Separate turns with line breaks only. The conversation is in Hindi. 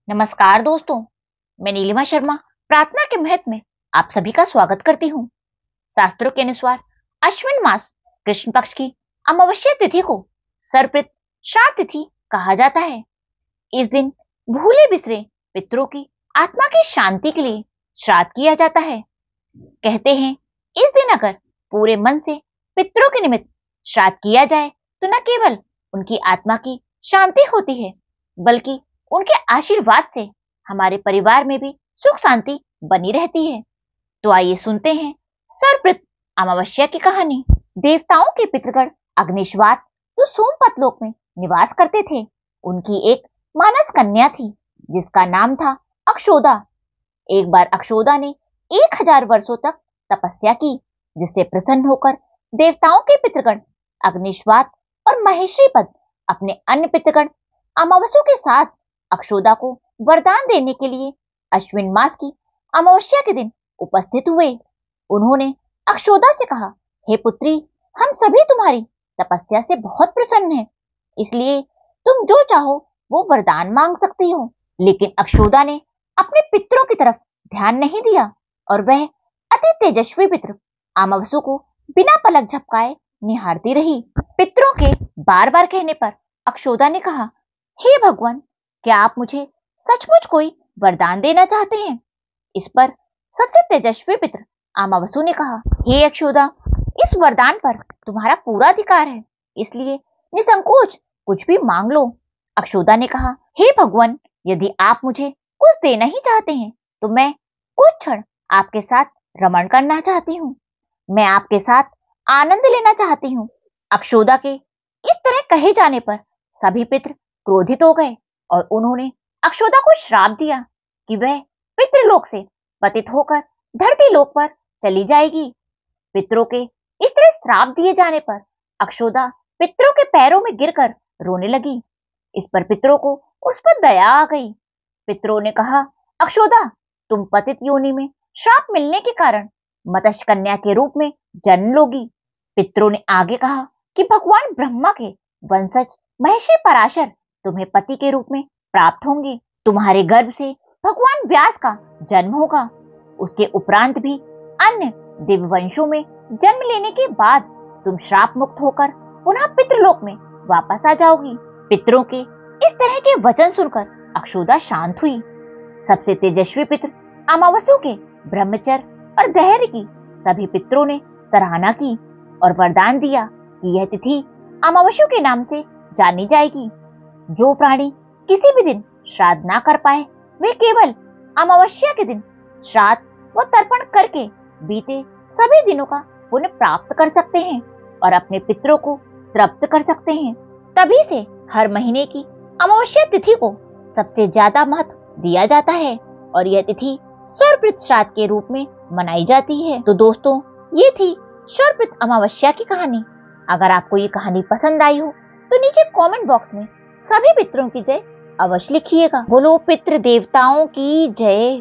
नमस्कार दोस्तों, मैं नीलिमा शर्मा प्रार्थना के महत्व में आप सभी का स्वागत करती हूँ। शास्त्रों के अनुसार अश्विन मास कृष्ण पक्ष की अमावस्या तिथि को सर्वपित श्राद्ध तिथि कहा जाता है। इस दिन भूले बिसरे पितरों की आत्मा की शांति के लिए श्राद्ध किया जाता है। कहते हैं इस दिन अगर पूरे मन से पितरों के निमित्त श्राद्ध किया जाए तो न केवल उनकी आत्मा की शांति होती है बल्कि उनके आशीर्वाद से हमारे परिवार में भी सुख शांति बनी रहती है। तो आइए सुनते हैं सर्वप्रत अमावस्या की कहानी। देवताओं के पितृगण अग्निश्वात जो सोमपत लोक में निवास करते थे, उनकी एक मानस कन्या थी जिसका नाम था अक्षोदा। एक बार अक्षोदा ने 1000 वर्षों तक तपस्या की, जिससे प्रसन्न होकर देवताओं के पितृगण अग्निश्वात और महेश्वरी पद अपने अन्य पितृगण अमावस्या के साथ अक्षोदा को वरदान देने के लिए अश्विन मास की अमावस्या के दिन उपस्थित हुए। उन्होंने अक्षोदा से कहा, हे पुत्री, हम सभी तुम्हारी तपस्या से बहुत प्रसन्न हैं, इसलिए तुम जो चाहो वो वरदान मांग सकती हो। लेकिन अक्षोदा ने अपने पितरों की तरफ ध्यान नहीं दिया और वह अति तेजस्वी पितर अमावस्या को बिना पलक झपकाए निहारती रही। पितरों के बार बार कहने पर अक्षोदा ने कहा, हे भगवान, क्या आप मुझे सचमुच कोई वरदान देना चाहते हैं? इस पर सबसे तेजस्वी पितर अमावस्या ने कहा, हे अक्षोदा, इस वरदान पर तुम्हारा पूरा अधिकार है, इसलिए निसंकोच कुछ भी मांग लो। अक्षोदा ने कहा, हे भगवान, यदि आप मुझे कुछ देना ही चाहते हैं तो मैं कुछ क्षण आपके साथ रमण करना चाहती हूँ, मैं आपके साथ आनंद लेना चाहती हूँ। अक्षोदा के इस तरह कहे जाने पर सभी पितर क्रोधित हो गए और उन्होंने अक्षोदा को श्राप दिया कि वह पितृलोक से पतित होकर धरती लोक पर चली जाएगी। पितरों के इस तरह श्राप दिए जाने पर अक्षोदा पितरों के पैरों में गिरकर रोने लगी। इस पर पितरों को उस पर दया आ गई। पितरों ने कहा, अक्षोदा, तुम पतित योनि में श्राप मिलने के कारण मत्स्य कन्या के रूप में जन्म लोगी। पितरों ने आगे कहा कि भगवान ब्रह्मा के वंशज महेश्वरी पराशर तुम्हें पति के रूप में प्राप्त होंगे। तुम्हारे गर्भ से भगवान व्यास का जन्म होगा। उसके उपरांत भी अन्य दिव्य वंशों में जन्म लेने के बाद तुम श्राप मुक्त होकर पुनः पितृलोक में वापस आ जाओगी। पितरों के इस तरह के वचन सुनकर अक्षोदा शांत हुई। सबसे तेजस्वी पितर अमावस्या के ब्रह्मचर्य और धैर्य की सभी पितरों ने सराहना की और वरदान दिया कि यह तिथि अमावस्या के नाम से जानी जाएगी। जो प्राणी किसी भी दिन श्राद्ध ना कर पाए, वे केवल अमावस्या के दिन श्राद्ध व तर्पण करके बीते सभी दिनों का पुण्य प्राप्त कर सकते हैं और अपने पितरों को तृप्त कर सकते हैं। तभी से हर महीने की अमावस्या तिथि को सबसे ज्यादा महत्व दिया जाता है और यह तिथि सर्वपित श्राद्ध के रूप में मनाई जाती है। तो दोस्तों, ये थी सर्वपित अमावस्या की कहानी। अगर आपको ये कहानी पसंद आई हो तो नीचे कमेंट बॉक्स में सभी पितरों की जय अवश्य लिखिएगा। बोलो पितृ देवताओं की जय।